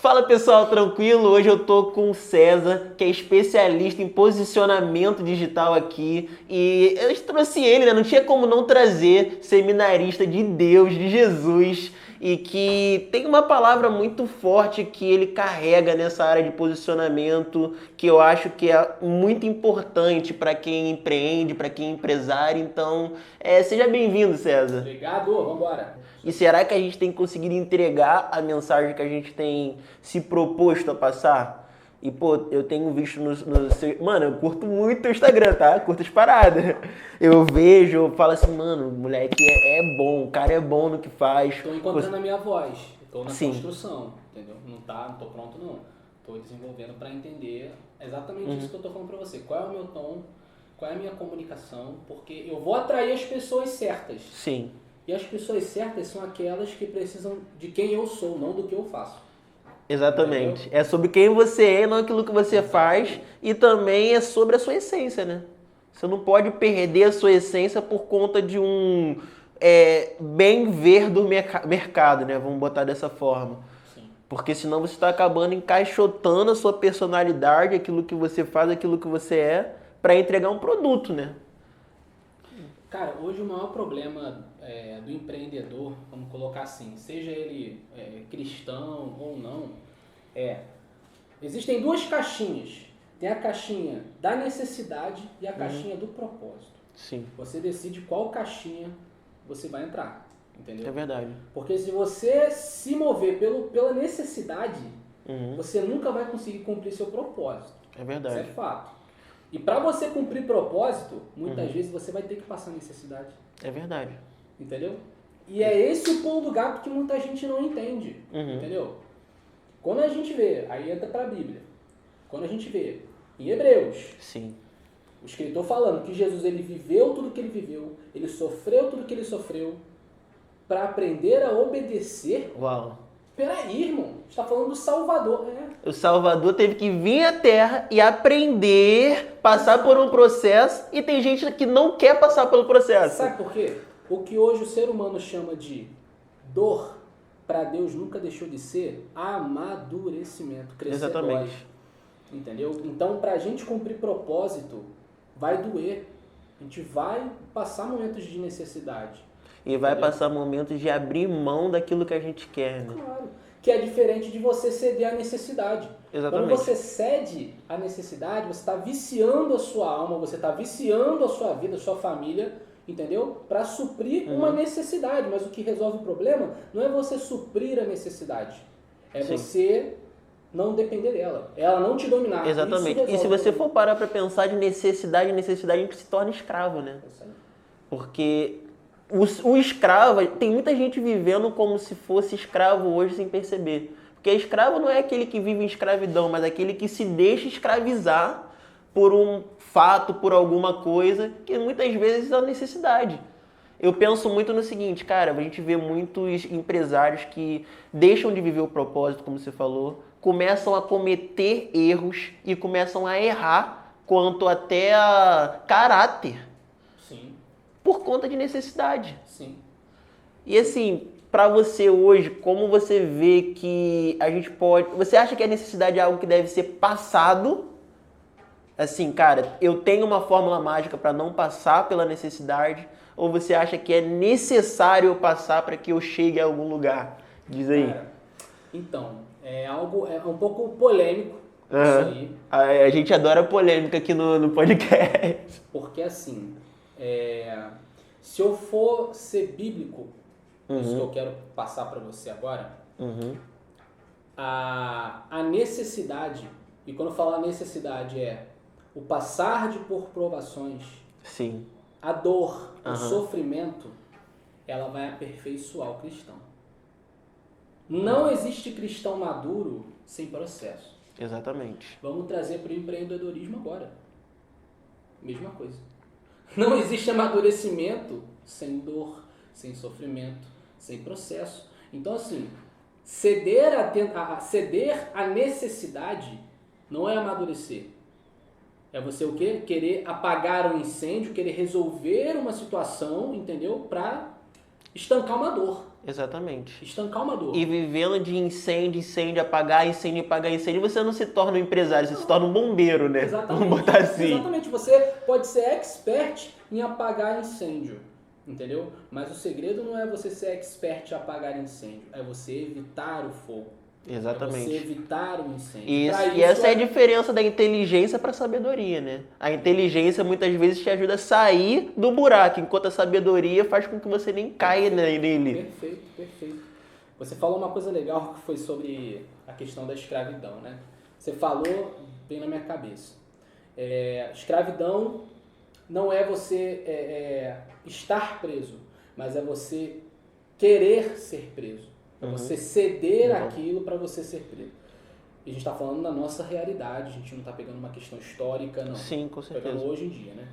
Fala pessoal, tranquilo? Hoje eu tô com o César, que é especialista em posicionamento digital aqui, e eu trouxe ele, né? Não tinha como não trazer, seminarista de Deus, de Jesus, e que tem uma palavra muito forte que ele carrega nessa área de posicionamento, que eu acho que é muito importante para quem empreende, para quem é empresário. Então, seja bem-vindo, César. Obrigado, vambora. E será que a gente tem conseguido entregar a mensagem que a gente tem se proposto a passar? E, pô, eu tenho visto no seu... Mano, eu curto muito o Instagram, tá? Curto as paradas. Eu vejo, eu falo assim, mano, o moleque é bom, o cara é bom no que faz. Tô encontrando a minha voz, tô na Sim. construção, entendeu? Não tô pronto não. Tô desenvolvendo para entender exatamente isso que eu tô falando para você. Qual é o meu tom, qual é a minha comunicação, porque eu vou atrair as pessoas certas. Sim. E as pessoas certas são aquelas que precisam de quem eu sou, não do que eu faço. Exatamente. Entendeu? É sobre quem você é, não aquilo que você faz, e também é sobre a sua essência, né? Você não pode perder a sua essência por conta de um bem ver do mercado, né? Vamos botar dessa forma. Sim. Porque senão você está acabando encaixotando a sua personalidade, aquilo que você faz, aquilo que você é, para entregar um produto, né? Cara, hoje o maior problema do empreendedor, vamos colocar assim, seja ele cristão ou não, existem duas caixinhas. Tem a caixinha da necessidade e a caixinha do propósito. Sim. Você decide qual caixinha você vai entrar, entendeu? É verdade. Porque se você se mover pela necessidade, você nunca vai conseguir cumprir seu propósito. É verdade. Isso é fato. E para você cumprir propósito, muitas vezes você vai ter que passar necessidade. É verdade. Entendeu? E é esse o pulo do gato que muita gente não entende. Entendeu? Quando a gente vê, aí entra para a Bíblia, quando a gente vê em Hebreus, Sim. o escritor falando que Jesus ele viveu tudo que ele viveu, ele sofreu tudo que ele sofreu, para aprender a obedecer. Uau. Peraí, irmão, a gente está falando do Salvador. O Salvador teve que vir à Terra e aprender, passar por um processo, e tem gente que não quer passar pelo processo. Sabe por quê? O que hoje o ser humano chama de dor, para Deus nunca deixou de ser amadurecimento, crescer. Exatamente. Entendeu? Então, para a gente cumprir propósito, vai doer. A gente vai passar momentos de necessidade. E vai Entendeu? passar momentos de abrir mão daquilo que a gente quer, né? Claro. Que é diferente de você ceder à necessidade. Exatamente. Quando você cede à necessidade, você está viciando a sua alma, você está viciando a sua vida, a sua família, entendeu? Para suprir uma necessidade. Mas o que resolve o problema não é você suprir a necessidade. É Sim. você não depender dela. Ela não te dominar. Exatamente. E se você for parar para pensar de necessidade, a gente se torna escravo, né? Porque o escravo, tem muita gente vivendo como se fosse escravo hoje sem perceber. Porque escravo não é aquele que vive em escravidão, mas aquele que se deixa escravizar por um fato, por alguma coisa, que muitas vezes é a necessidade. Eu penso muito no seguinte, cara, a gente vê muitos empresários que deixam de viver o propósito, como você falou, começam a cometer erros e começam a errar quanto até a caráter. Sim. Por conta de necessidade. Sim. E assim, para você hoje, como você vê que a gente pode... Você acha que a necessidade é algo que deve ser passado? Assim, cara, eu tenho uma fórmula mágica para não passar pela necessidade? Ou você acha que é necessário eu passar para que eu chegue a algum lugar? Diz aí. Cara, então, é um pouco polêmico isso aí. A gente adora polêmica aqui no podcast. Porque assim, se eu for ser bíblico, isso que eu quero passar para você agora, a necessidade, e quando eu falo necessidade o passar por provações, Sim. a dor, o sofrimento, ela vai aperfeiçoar o cristão. Não existe cristão maduro sem processo. Exatamente. Vamos trazer para o empreendedorismo agora. Mesma coisa. Não existe amadurecimento sem dor, sem sofrimento, sem processo. Então, assim, ceder à necessidade não é amadurecer. É você o quê? Querer apagar um incêndio, querer resolver uma situação, entendeu? Para estancar uma dor. Exatamente. Estancar uma dor. E vivendo de incêndio, apagar incêndio, você não se torna um empresário, você se torna um bombeiro, né? Exatamente. Vamos botar assim. Exatamente. Você pode ser expert em apagar incêndio, entendeu? Mas o segredo não é você ser expert em apagar incêndio, é você evitar o fogo. Exatamente. É você evitar o incêndio. E essa é a diferença da inteligência para a sabedoria, né? A inteligência muitas vezes te ajuda a sair do buraco, enquanto a sabedoria faz com que você nem caia nele. Perfeito, perfeito. Você falou uma coisa legal que foi sobre a questão da escravidão, né? Você falou bem na minha cabeça. Escravidão não é você estar preso, mas é você querer ser preso. É você ceder aquilo para você ser preso. E a gente está falando da nossa realidade, a gente não está pegando uma questão histórica, não. Sim, com certeza. Pegando hoje em dia, né?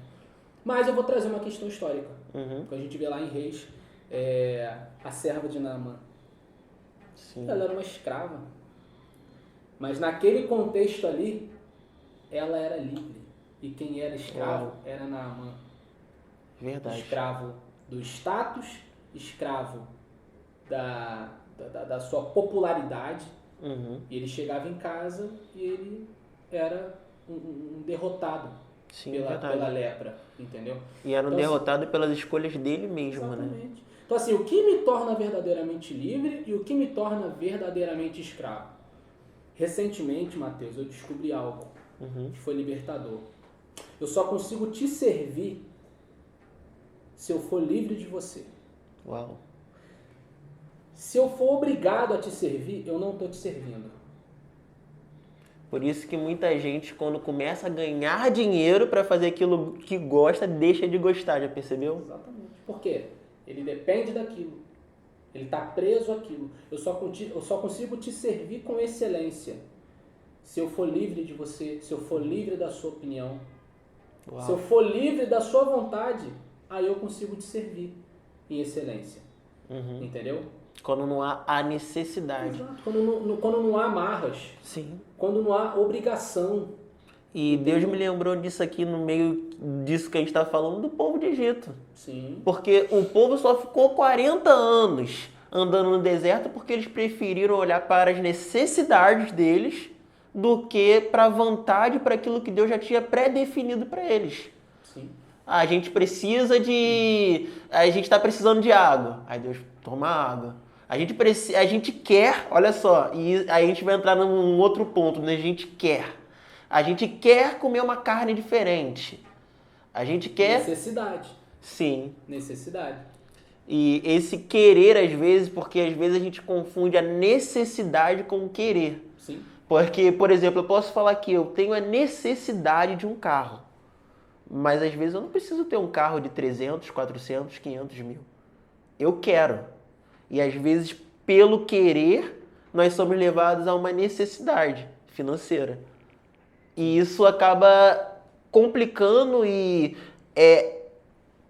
Mas eu vou trazer uma questão histórica. Uhum. Que a gente vê lá em Reis, a serva de Naamã. Sim. Ela era uma escrava. Mas naquele contexto ali, ela era livre. E quem era escravo era Naamã. Verdade. Escravo do status, escravo da sua popularidade. Uhum. E ele chegava em casa e ele era um derrotado. Sim, pela lepra, entendeu? E era um Então, derrotado pelas escolhas dele mesmo, exatamente. né? Então assim, o que me torna verdadeiramente livre e o que me torna verdadeiramente escravo? Recentemente, Matheus, eu descobri algo que foi libertador. Eu só consigo te servir se eu for livre de você. Uau. Se eu for obrigado a te servir, eu não estou te servindo. Por isso que muita gente, quando começa a ganhar dinheiro para fazer aquilo que gosta, deixa de gostar, já percebeu? Exatamente. Por quê? Ele depende daquilo. Ele está preso àquilo. Eu só consigo te servir com excelência se eu for livre de você, se eu for livre da sua opinião. Uau. Se eu for livre da sua vontade, aí eu consigo te servir em excelência. Entendeu? Quando não há a necessidade. Exato. Quando não há amarras. Sim. Quando não há obrigação. E Deus me lembrou disso aqui no meio disso que a gente está falando do povo de Egito. Sim. Porque o povo só ficou 40 anos andando no deserto porque eles preferiram olhar para as necessidades deles do que para a vontade, para aquilo que Deus já tinha pré-definido para eles. Sim. A gente precisa de... A gente está precisando de água. Aí Deus, toma água. A gente quer, olha só, e aí a gente vai entrar num outro ponto, né? A gente quer comer uma carne diferente. A gente quer... Necessidade. Sim. Necessidade. E esse querer, às vezes, porque às vezes a gente confunde a necessidade com o querer. Sim. Porque, por exemplo, eu posso falar que eu tenho a necessidade de um carro. Mas às vezes eu não preciso ter um carro de 300, 400, 500 mil. Eu quero. E às vezes, pelo querer, nós somos levados a uma necessidade financeira. E isso acaba complicando e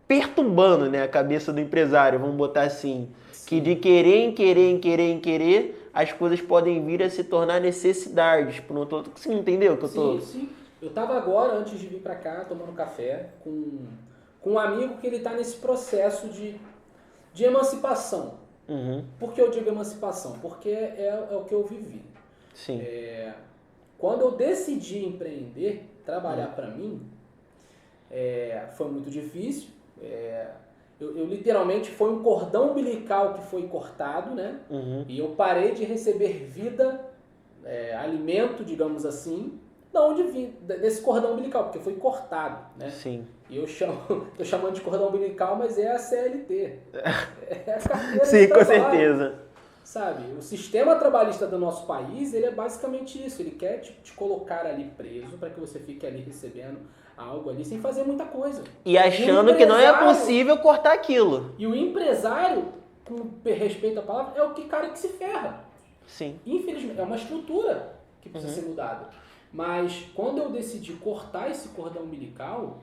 perturbando, né, a cabeça do empresário, vamos botar assim. Sim. Que de querer em querer, as coisas podem vir a se tornar necessidades. Você entendeu o que eu tô... Sim. Eu estava agora, antes de vir para cá, tomando café com um amigo que ele está nesse processo de emancipação. Por que eu digo emancipação? Porque é o que eu vivi. Sim. Quando eu decidi empreender, trabalhar para mim, foi muito difícil. Eu literalmente, foi um cordão umbilical que foi cortado, né? E eu parei de receber vida, alimento, digamos assim, de onde vim, desse cordão umbilical, porque foi cortado, né? Sim. E tô chamando de cordão umbilical, mas é a CLT. É a carteira Sim, de trabalho, com certeza. Sabe? O sistema trabalhista do nosso país, ele é basicamente isso. Ele quer te colocar ali preso para que você fique ali recebendo algo ali sem fazer muita coisa. E achando que não é possível cortar aquilo. E o empresário, com respeito à palavra, é o cara que se ferra. Sim. Infelizmente, é uma estrutura que precisa ser mudada. Mas quando eu decidi cortar esse cordão umbilical,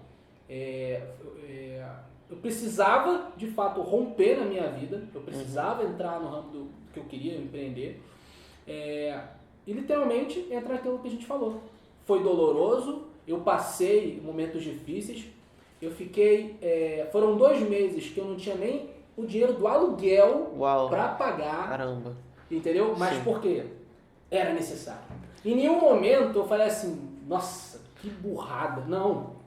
eu precisava, de fato, romper na minha vida. Eu precisava entrar no ramo do que eu queria empreender. E literalmente entrar naquilo que a gente falou. Foi doloroso, eu passei momentos difíceis. Eu fiquei... foram 2 meses que eu não tinha nem o dinheiro do aluguel Uau. para pagar. Caramba. Entendeu? Mas Sim. por quê? Era necessário. Em nenhum momento eu falei assim, nossa, que burrada. Não.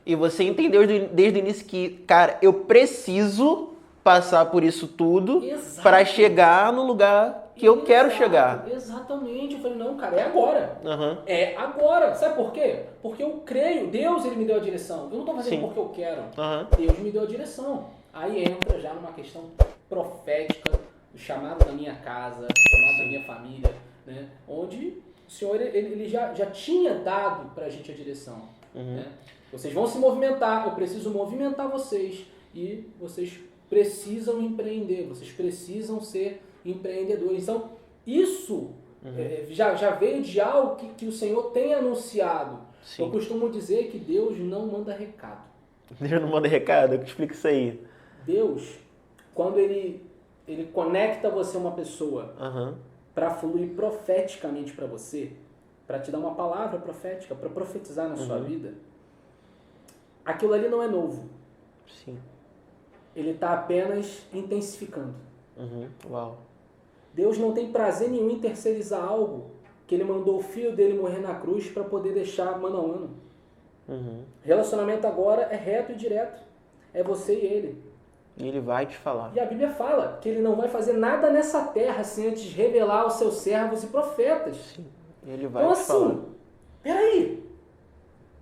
E você entendeu desde o início que, cara, eu preciso passar por isso tudo Exato. para chegar no lugar que eu quero chegar. Exatamente. Eu falei, não, cara, é agora. Uhum. É agora. Sabe por quê? Porque eu creio. Deus, ele me deu a direção. Eu não estou fazendo Sim. porque eu quero. Uhum. Deus me deu a direção. Aí entra já numa questão profética, o chamado da minha casa, o chamado da minha família, né? Onde o Senhor ele já tinha dado pra gente a direção. Né? Vocês vão se movimentar, eu preciso movimentar vocês e vocês precisam empreender, vocês precisam ser empreendedores. Então, isso já veio de algo que o Senhor tem anunciado. Sim. Eu costumo dizer que Deus não manda recado. Deus não manda recado? Explica isso aí. Deus, quando ele conecta você a uma pessoa para fluir profeticamente para você, para te dar uma palavra profética, para profetizar na sua vida, aquilo ali não é novo. Sim. Ele está apenas intensificando. Uau. Deus não tem prazer nenhum em terceirizar algo que ele mandou o filho dele morrer na cruz para poder deixar mano a mano. Relacionamento agora é reto e direto. É você e ele. E ele vai te falar. E a Bíblia fala que ele não vai fazer nada nessa terra sem antes revelar aos seus servos e profetas. Sim. Ele vai Então te falar. assim, peraí.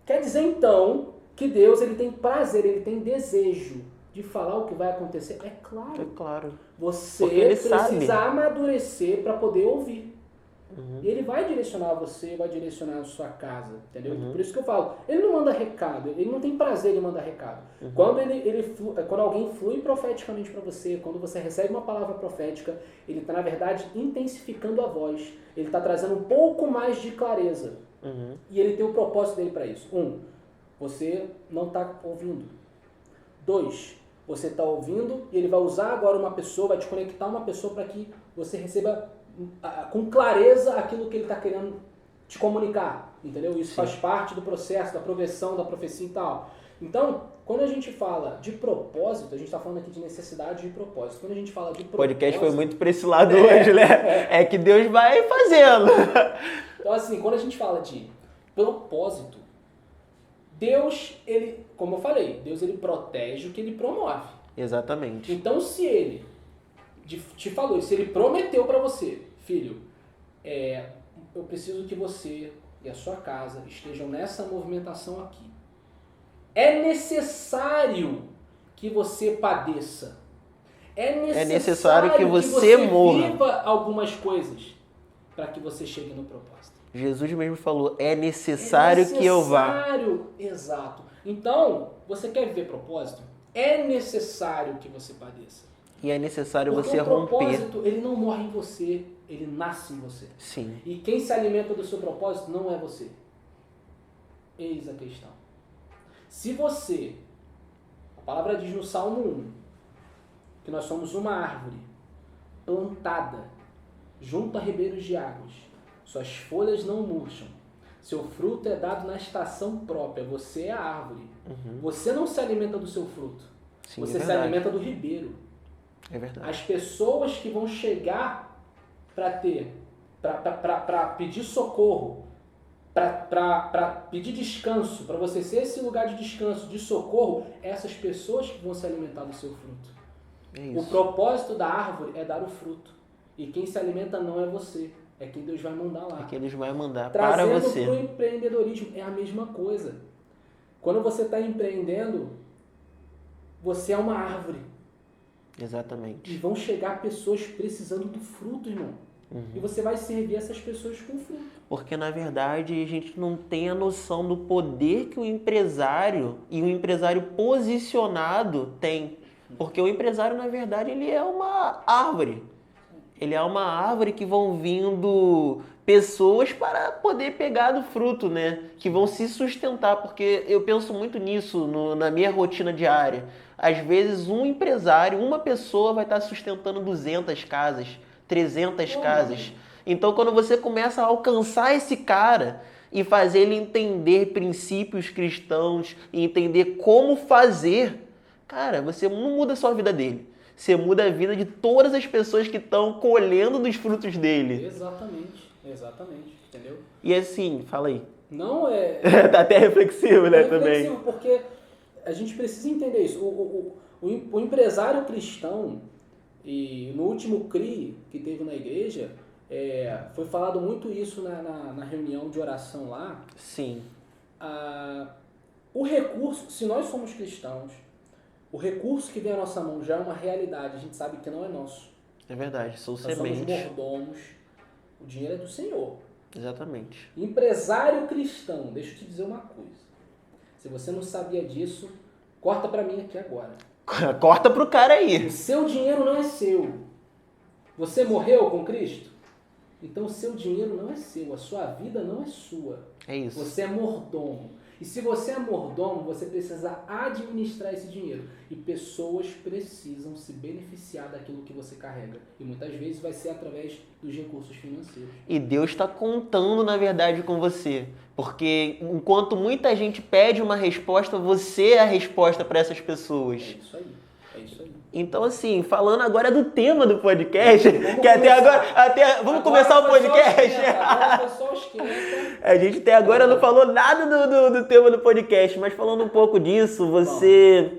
Quer dizer então que Deus ele tem prazer, ele tem desejo de falar o que vai acontecer? É claro. É claro. Você Porque ele precisa sabe. amadurecer para poder ouvir. E ele vai direcionar você, vai direcionar a sua casa, entendeu? Por isso que eu falo, ele não manda recado, ele não tem prazer em mandar recado. Quando quando alguém flui profeticamente para você, quando você recebe uma palavra profética, ele está, na verdade, intensificando a voz, ele está trazendo um pouco mais de clareza. E ele tem o propósito dele para isso. 1, você não está ouvindo. 2, você está ouvindo e ele vai usar agora uma pessoa, vai te conectar uma pessoa para que você receba com clareza aquilo que ele está querendo te comunicar, entendeu? Isso faz parte do processo, da progressão, da profecia e tal. Então, quando a gente fala de propósito, a gente está falando aqui de necessidade de propósito. Quando a gente fala de propósito... O podcast foi muito para esse lado hoje, né? É que Deus vai fazendo. Então, assim, quando a gente fala de propósito, Deus, ele, como eu falei, Deus ele protege o que ele promove. Exatamente. Então, se ele te falou, se ele prometeu para você, filho, eu preciso que você e a sua casa estejam nessa movimentação aqui. É necessário que você padeça. É necessário que você morra. Viva algumas coisas para que você chegue no propósito. Jesus mesmo falou, é necessário que eu vá. Exato. Então, você quer viver propósito? É necessário que você padeça. E é necessário porque você romper. O propósito, ele não morre em você, ele nasce em você. Sim. E quem se alimenta do seu propósito não é você. Eis a questão. Se você, a palavra diz no Salmo 1, que nós somos uma árvore plantada junto a ribeiros de águas, suas folhas não murcham, seu fruto é dado na estação própria, você é a árvore. Você não se alimenta do seu fruto, Sim, você é se verdade. alimenta do ribeiro. É verdade. As pessoas que vão chegar para pedir socorro, para pedir descanso, para você ser esse lugar de descanso, de socorro, essas pessoas que vão se alimentar do seu fruto. É isso. O propósito da árvore é dar o fruto. E quem se alimenta não é você, é quem Deus vai mandar lá. É que eles vão mandar para Trazendo você. para o empreendedorismo, é a mesma coisa. Quando você está empreendendo, você é uma árvore. Exatamente. E vão chegar pessoas precisando do fruto, irmão. E você vai servir essas pessoas com fruto. Porque, na verdade, a gente não tem a noção do poder que o empresário e o empresário posicionado tem. Porque o empresário, na verdade, ele é uma árvore. Ele é uma árvore que vão vindo pessoas para poder pegar do fruto, né? Que vão se sustentar, porque eu penso muito nisso na minha rotina diária. Às vezes um empresário, uma pessoa vai estar sustentando 200 casas, 300 casas. Então quando você começa a alcançar esse cara e fazer ele entender princípios cristãos e entender como fazer, cara, você não muda só a vida dele. você muda a vida de todas as pessoas que estão colhendo dos frutos dele. Exatamente, entendeu? E assim, fala aí. Não é... Tá até reflexivo, né, reflexivo, também. Porque a gente precisa entender isso. O empresário cristão, e no último CRI que teve na igreja, foi falado muito isso na reunião de oração lá. Sim. O recurso, se nós somos cristãos, o recurso que vem à nossa mão já é uma realidade, a gente sabe que não é nosso. É verdade, são Nós sementes. somos mordomos, o dinheiro é do Senhor. Exatamente. Empresário cristão, deixa eu te dizer uma coisa. Se você não sabia disso, corta pra mim aqui agora. Corta pro cara aí. O seu dinheiro não é seu. Você morreu com Cristo? Então o seu dinheiro não é seu, a sua vida não é sua. É isso. Você é mordomo. E se você é mordomo, você precisa administrar esse dinheiro. E pessoas precisam se beneficiar daquilo que você carrega. E muitas vezes vai ser através dos recursos financeiros. E Deus está contando, na verdade, com você. Porque enquanto muita gente pede uma resposta, você é a resposta para essas pessoas. É isso aí. É isso aí. Então, assim, falando agora do tema do podcast, que até agora... Vamos começar o podcast? Agora foi só esquenta. A gente até agora não falou nada do tema do podcast, mas falando um pouco disso, você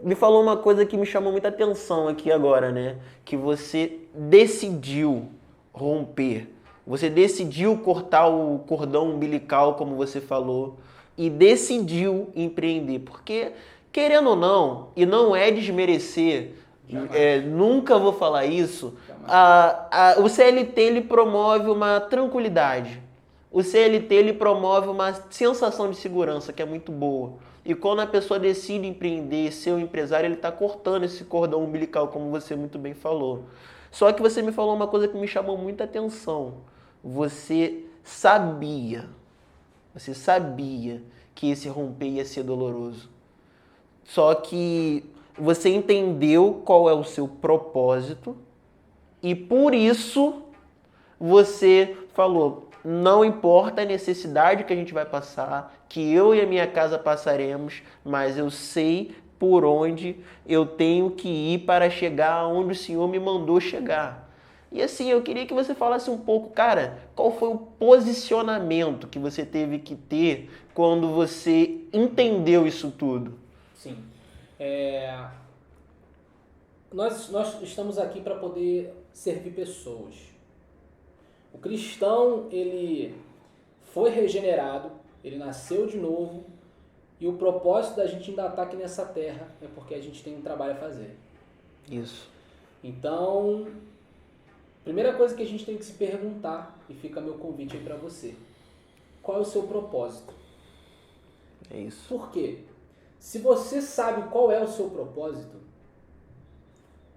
me falou uma coisa que me chamou muita atenção aqui agora, né? Que você decidiu romper. Você decidiu cortar o cordão umbilical, como você falou, e decidiu empreender. Porque, querendo ou não, e não é desmerecer, nunca vou falar isso, o CLT ele promove uma tranquilidade. O CLT ele promove uma sensação de segurança que é muito boa. E quando a pessoa decide empreender, ser um empresário, ele está cortando esse cordão umbilical, como você muito bem falou. Só que você me falou uma coisa que me chamou muita atenção. Você sabia que esse romper ia ser doloroso. Só que você entendeu qual é o seu propósito e por isso você falou, não importa a necessidade que a gente vai passar, que eu e a minha casa passaremos, mas eu sei por onde eu tenho que ir para chegar onde o Senhor me mandou chegar. E assim, eu queria que você falasse um pouco, cara, qual foi o posicionamento que você teve que ter quando você entendeu isso tudo? Sim. Nós estamos aqui para poder servir pessoas. O cristão, ele foi regenerado, ele nasceu de novo, e o propósito da gente ainda estar aqui nessa terra é porque a gente tem um trabalho a fazer. Isso. Então, primeira coisa que a gente tem que se perguntar, e fica meu convite aí para você, qual é o seu propósito? É isso. Por quê? Se você sabe qual é o seu propósito,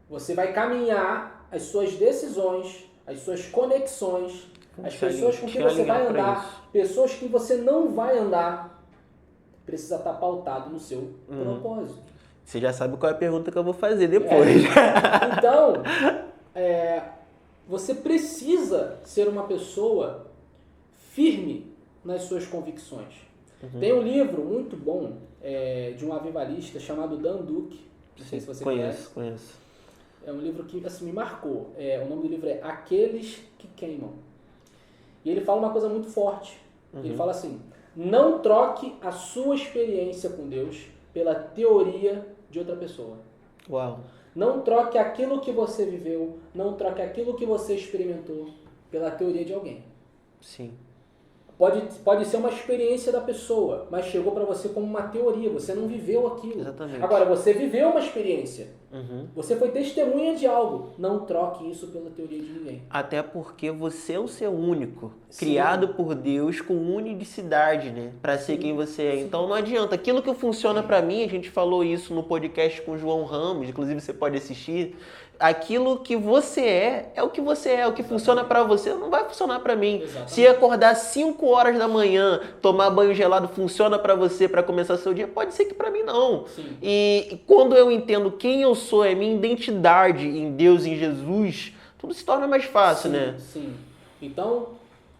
você vai caminhar as suas decisões, as suas conexões, as pessoas com quem você vai andar, pessoas que você não vai andar, precisa estar pautado no seu propósito. Você já sabe qual é a pergunta que eu vou fazer depois. Então, você precisa ser uma pessoa firme nas suas convicções. Tem um livro muito bom de um avivalista chamado Dan Duque. Não sei se você conhece. Conheço. É um livro que assim, me marcou. O nome do livro é Aqueles que Queimam. E ele fala uma coisa muito forte. Ele fala assim, não troque a sua experiência com Deus pela teoria de outra pessoa. Uau. Não troque aquilo que você viveu, não troque aquilo que você experimentou pela teoria de alguém. Sim. Pode ser uma experiência da pessoa, mas chegou para você como uma teoria, você não viveu aquilo. Exatamente. Agora, você viveu uma experiência, você foi testemunha de algo, não troque isso pela teoria de ninguém. Até porque você é o ser único, criado por Deus com unicidade, né? Para ser quem você é. Então não adianta. Aquilo que funciona para mim, a gente falou isso no podcast com o João Ramos, inclusive você pode assistir. Aquilo que você é o que você é. O que funciona para você não vai funcionar para mim. Exatamente. Se acordar 5 horas da manhã, tomar banho gelado, funciona para você para começar seu dia, pode ser que para mim não. Sim. E quando eu entendo quem eu sou, é minha identidade em Deus, em Jesus, tudo se torna mais fácil, né? Sim. Então,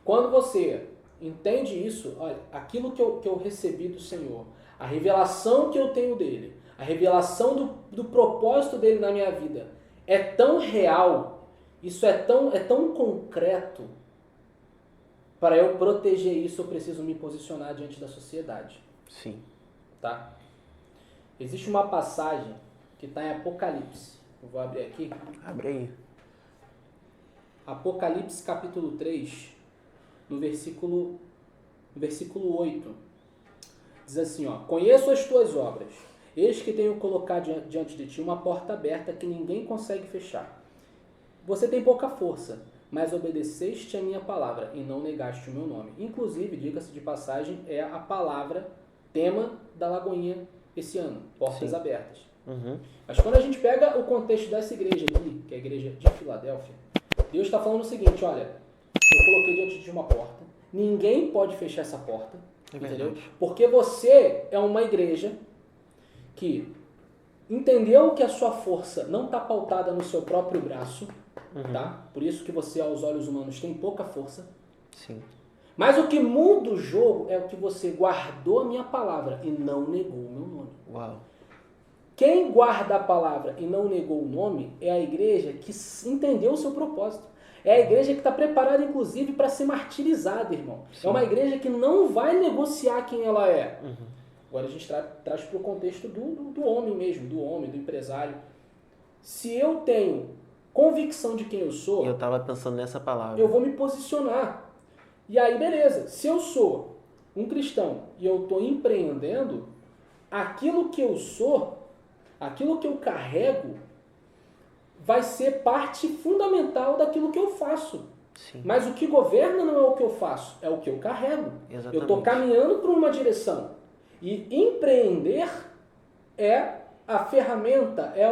quando você entende isso, olha, aquilo que eu recebi do Senhor, a revelação que eu tenho dele, a revelação do propósito dele na minha vida é tão real, isso é tão concreto, para eu proteger isso eu preciso me posicionar diante da sociedade. Sim. Tá? Existe uma passagem que está em Apocalipse. Eu vou abrir aqui. Abre aí. Apocalipse capítulo 3, no versículo 8. Diz assim, ó: conheço as tuas obras. Eis que tenho colocado diante de ti uma porta aberta que ninguém consegue fechar. Você tem pouca força, mas obedeceste a minha palavra e não negaste o meu nome. Inclusive, diga-se de passagem, é a palavra tema da Lagoinha esse ano, portas abertas. Uhum. Mas quando a gente pega o contexto dessa igreja aqui, que é a igreja de Filadélfia, Deus está falando o seguinte, olha, eu coloquei diante de uma porta, ninguém pode fechar essa porta, entendeu? Porque você é uma igreja que entendeu que a sua força não está pautada no seu próprio braço, tá? Por isso que você, aos olhos humanos, tem pouca força. Sim. Mas o que muda o jogo é o que você guardou a minha palavra e não negou o meu nome. Uau. Quem guarda a palavra e não negou o nome é a igreja que entendeu o seu propósito. É a igreja que está preparada, inclusive, para ser martirizada, irmão. Sim. É uma igreja que não vai negociar quem ela é. Agora a gente traz para o contexto do homem mesmo, do homem, do empresário. Se eu tenho convicção de quem eu sou... Eu estava pensando nessa palavra. Eu vou me posicionar. E aí, beleza. Se eu sou um cristão e eu estou empreendendo, aquilo que eu sou, aquilo que eu carrego, vai ser parte fundamental daquilo que eu faço. Sim. Mas o que governa não é o que eu faço, é o que eu carrego. Exatamente. Eu estou caminhando para uma direção. E empreender é a ferramenta, é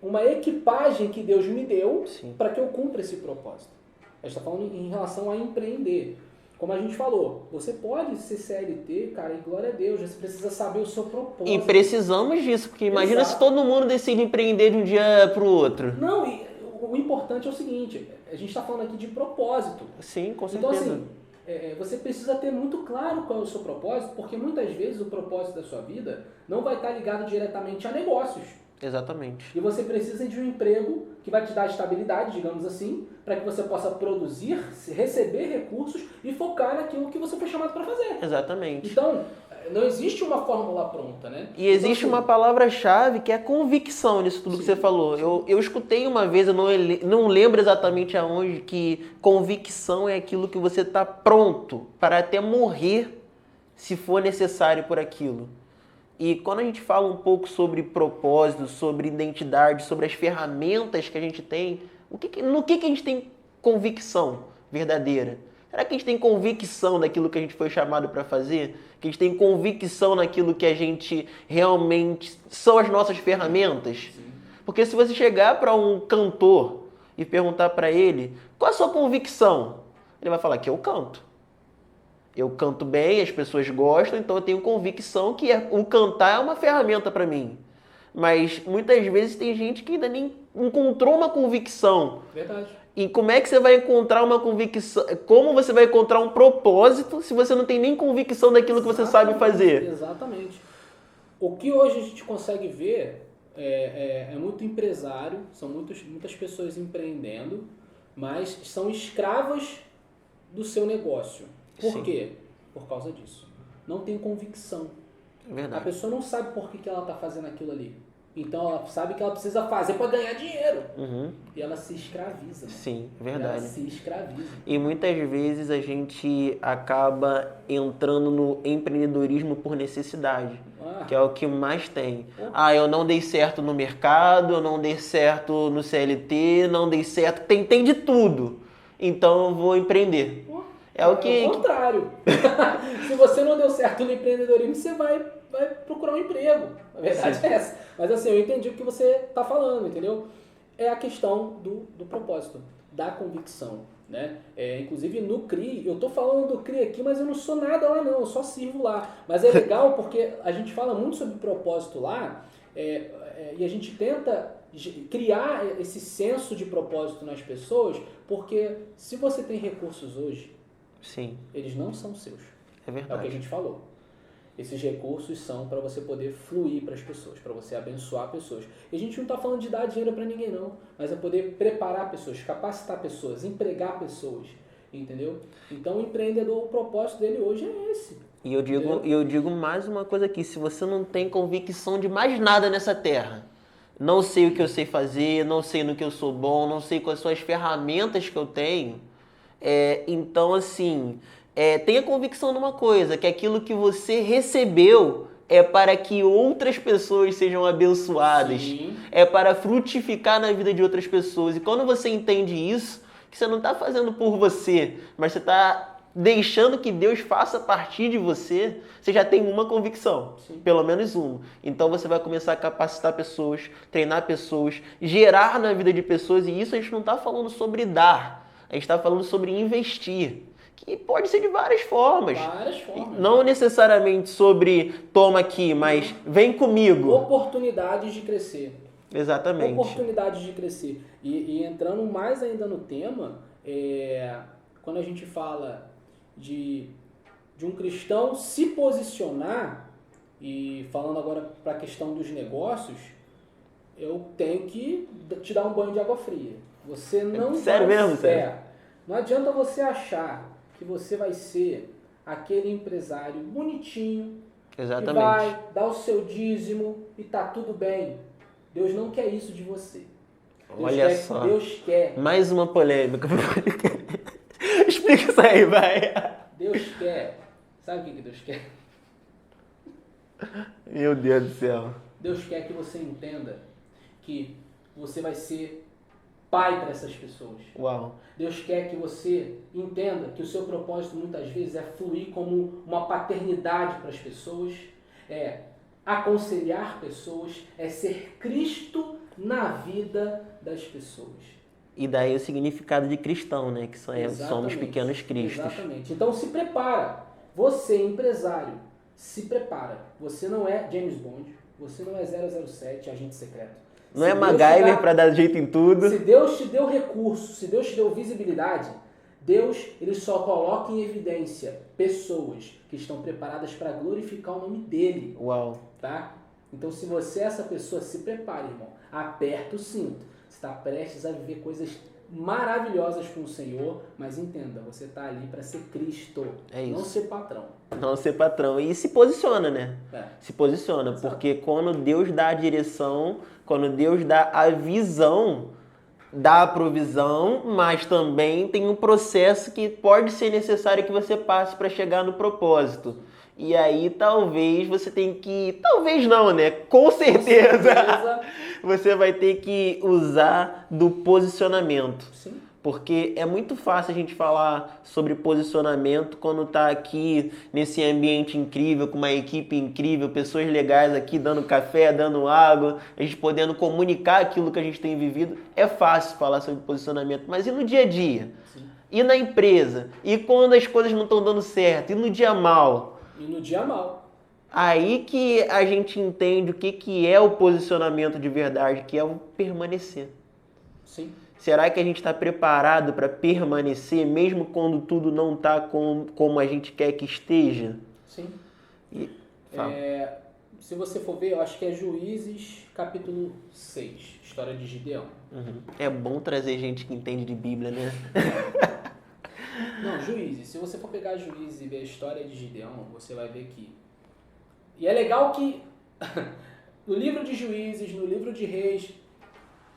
uma equipagem que Deus me deu para que eu cumpra esse propósito. A gente está falando em relação a empreender. Como a gente falou, você pode ser CLT, cara, e glória a Deus, você precisa saber o seu propósito. E precisamos disso, porque imagina se todo mundo decide empreender de um dia para o outro. Não, e o importante é o seguinte, a gente está falando aqui de propósito. Sim, com certeza. Então assim, você precisa ter muito claro qual é o seu propósito, porque muitas vezes o propósito da sua vida não vai estar ligado diretamente a negócios. Exatamente. E você precisa de um emprego que vai te dar estabilidade, digamos assim, para que você possa produzir, receber recursos e focar naquilo que você foi chamado para fazer. Exatamente. Então, não existe uma fórmula pronta, né? E existe uma palavra-chave que é convicção nisso tudo que você falou. Eu escutei uma vez, eu não lembro exatamente aonde, que convicção é aquilo que você está pronto para até morrer se for necessário por aquilo. E quando a gente fala um pouco sobre propósito, sobre identidade, sobre as ferramentas que a gente tem, no que a gente tem convicção verdadeira? Será que a gente tem convicção naquilo que a gente foi chamado para fazer? Que a gente tem convicção naquilo que a gente realmente são as nossas ferramentas? Sim. Porque se você chegar para um cantor e perguntar para ele qual é a sua convicção, ele vai falar que eu canto. Eu canto bem, as pessoas gostam, então eu tenho convicção que o cantar é uma ferramenta para mim. Mas muitas vezes tem gente que ainda nem encontrou uma convicção. Verdade. E como é que você vai encontrar uma convicção? Como você vai encontrar um propósito se você não tem nem convicção daquilo que você sabe fazer? Exatamente. O que hoje a gente consegue ver é muito empresário, são muitas pessoas empreendendo, mas são escravas do seu negócio. Por quê? Por causa disso. Não tem convicção. É verdade. A pessoa não sabe por que ela está fazendo aquilo ali. Então ela sabe que ela precisa fazer para ganhar dinheiro. E ela se escraviza. Mano. Sim, é verdade. Ela se escraviza. E muitas vezes a gente acaba entrando no empreendedorismo por necessidade, que é o que mais tem. Eu não dei certo no mercado, eu não dei certo no CLT, não dei certo, tem de tudo. Então eu vou empreender. É o contrário. Se você não deu certo no empreendedorismo, você vai procurar um emprego. A verdade é essa. Mas assim, eu entendi o que você está falando, entendeu? É a questão do propósito, da convicção. Né? Inclusive no CRI, eu estou falando do CRI aqui, mas eu não sou nada lá não, eu só sirvo lá. Mas é legal porque a gente fala muito sobre propósito lá e a gente tenta criar esse senso de propósito nas pessoas, porque se você tem recursos hoje, sim, eles não são seus. É verdade. É o que a gente falou. Esses recursos são para você poder fluir para as pessoas, para você abençoar pessoas. E a gente não está falando de dar dinheiro para ninguém não, mas é poder preparar pessoas, capacitar pessoas, empregar pessoas, entendeu? Então o empreendedor, o propósito dele hoje é esse. E eu digo mais uma coisa aqui, se você não tem convicção de mais nada nessa terra, não sei o que eu sei fazer, não sei no que eu sou bom, não sei quais são as ferramentas que eu tenho, então assim... tenha convicção numa coisa, que aquilo que você recebeu é para que outras pessoas sejam abençoadas. Sim. É para frutificar na vida de outras pessoas. E quando você entende isso, que você não está fazendo por você, mas você está deixando que Deus faça a partir de você, você já tem uma convicção, Sim. pelo menos uma. Então você vai começar a capacitar pessoas, treinar pessoas, gerar na vida de pessoas, e isso a gente não está falando sobre dar, a gente está falando sobre investir. Que pode ser de várias formas. Várias formas. Não necessariamente sobre toma aqui, mas vem comigo. Oportunidades de crescer. Exatamente. Oportunidades de crescer. E entrando mais ainda no tema, quando a gente fala de um cristão se posicionar, e falando agora para a questão dos negócios, eu tenho que te dar um banho de água fria. Você não Sério vai mesmo? Sério? Não adianta você achar que você vai ser aquele empresário bonitinho, Exatamente. que vai dar o seu dízimo e tá tudo bem. Deus não quer isso de você. Olha só. Deus quer. Mais uma polêmica. Explica isso aí, vai. Deus quer. Sabe o que Deus quer? Meu Deus do céu. Deus quer que você entenda que você vai ser pai para essas pessoas. Uau. Deus quer que você entenda que o seu propósito muitas vezes é fluir como uma paternidade para as pessoas, é aconselhar pessoas, é ser Cristo na vida das pessoas. E daí o significado de cristão, né? Que somos Exatamente. pequenos cristos. Exatamente. Então se prepara. Você, empresário, se prepara. Você não é James Bond, você não é 007, agente secreto. Não é MacGyver para dar jeito em tudo. Se Deus te deu recurso, se Deus te deu visibilidade, Deus ele só coloca em evidência pessoas que estão preparadas para glorificar o nome dele. Uau. Tá? Então, se você é essa pessoa, se prepare, irmão. Aperta o cinto. Você está prestes a viver coisas maravilhosas com o Senhor, mas entenda, você está ali para ser Cristo, não ser patrão. Não ser patrão. E se posiciona, né? Se posiciona, Exato. porque quando Deus dá a direção, quando Deus dá a visão, dá a provisão, mas também tem um processo que pode ser necessário que você passe para chegar no propósito. E aí talvez você tenha que... Talvez não, né? Com certeza. Você vai ter que usar do posicionamento. Sim. Porque é muito fácil a gente falar sobre posicionamento quando tá aqui nesse ambiente incrível, com uma equipe incrível, pessoas legais aqui dando café, dando água, a gente podendo comunicar aquilo que a gente tem vivido. É fácil falar sobre posicionamento, mas e no dia a dia? Sim. E na empresa? E quando as coisas não estão dando certo? E no dia mal? E no dia mal. Aí que a gente entende o que é o posicionamento de verdade, que é o permanecer. Sim. Será que a gente está preparado para permanecer, mesmo quando tudo não está como a gente quer que esteja? Sim. Fala. Se você for ver, eu acho que é Juízes, capítulo 6, história de Gideão. Uhum. É bom trazer gente que entende de Bíblia, né? Não, Juízes. Se você for pegar Juízes e ver a história de Gideão, você vai ver que... E é legal que no livro de Juízes, no livro de Reis,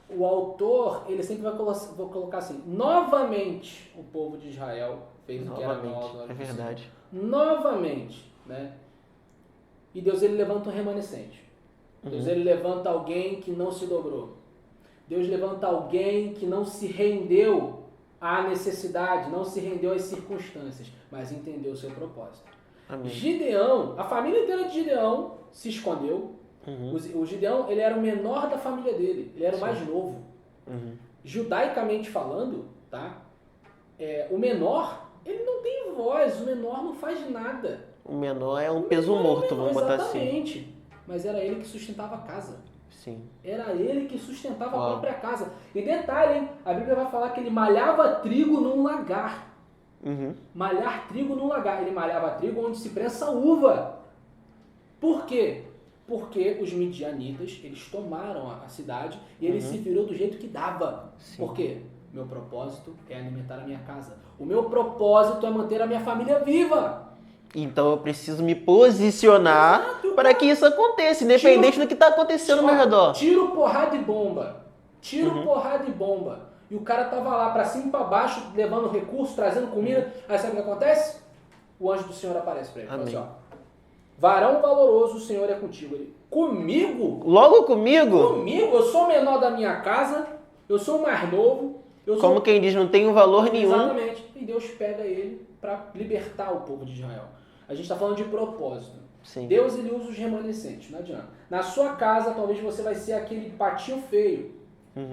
o autor, ele sempre vai colocar assim, novamente o povo de Israel fez o que era mal. É verdade. Novamente, né? E Deus, ele levanta um remanescente. Deus, ele levanta alguém que não se dobrou. Deus levanta alguém que não se rendeu à necessidade, não se rendeu às circunstâncias, mas entendeu o seu propósito. Amém. Gideão, a família inteira de Gideão se escondeu. O Gideão, ele era o menor da família dele, ele era o mais novo. Judaicamente falando, tá? O menor, ele não tem voz, o menor não faz nada. O menor é um peso morto, vamos botar assim. Exatamente. Mas era ele que sustentava a casa. Sim. Era ele que sustentava a própria casa. E detalhe, hein? A Bíblia vai falar que ele malhava trigo num lagar. Malhar trigo num lagar. Ele malhava trigo onde se prensa uva. Por quê? Porque os midianitas, eles tomaram a cidade e ele se virou do jeito que dava. Sim. Por quê? Meu propósito é alimentar a minha casa. O meu propósito é manter a minha família viva. Então eu preciso me posicionar para que isso aconteça, independente do que está acontecendo ao meu redor. Tiro, porrada e bomba. Tiro, porrada e bomba. E o cara tava lá pra cima e pra baixo, levando recursos, trazendo comida. Aí sabe o que acontece? O anjo do Senhor aparece pra ele. Fala assim, ó. Varão valoroso, o Senhor é contigo. Ele, comigo? Logo comigo? Comigo? Eu sou o menor da minha casa, eu sou o mais novo. Como quem diz, não tem valor nenhum. Exatamente. E Deus pega ele para libertar o povo de Israel. A gente está falando de propósito. Sim. Deus, ele usa os remanescentes, não adianta. Na sua casa, talvez você vai ser aquele patinho feio,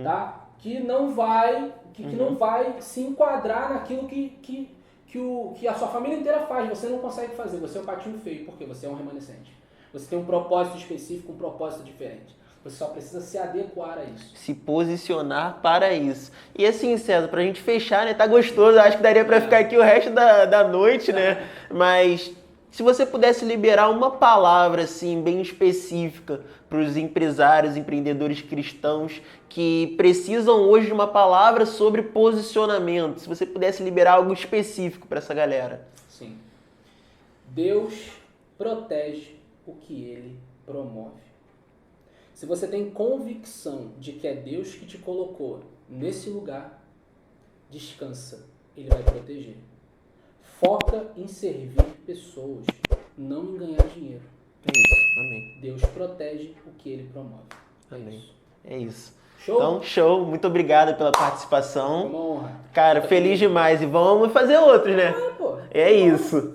tá? Que não vai, não vai se enquadrar naquilo que a sua família inteira faz. Você não consegue fazer. Você é um patinho feio, porque você é um remanescente. Você tem um propósito específico, um propósito diferente. Você só precisa se adequar a isso. Se posicionar para isso. E assim, César, pra gente fechar, né? Tá gostoso. Acho que daria pra ficar aqui o resto da noite, né? Mas se você pudesse liberar uma palavra, assim, bem específica para os empresários, empreendedores cristãos que precisam hoje de uma palavra sobre posicionamento. Se você pudesse liberar algo específico para essa galera. Sim. Deus protege o que Ele promove. Se você tem convicção de que é Deus que te colocou nesse lugar, descansa, Ele vai proteger. Foca em servir pessoas, não em ganhar dinheiro. É isso, amém. Deus protege o que Ele promove. Amém. É isso. Show? Então, show. Muito obrigado pela participação. Uma honra. Cara, feliz demais. E vamos fazer outros, né? Pô. É isso.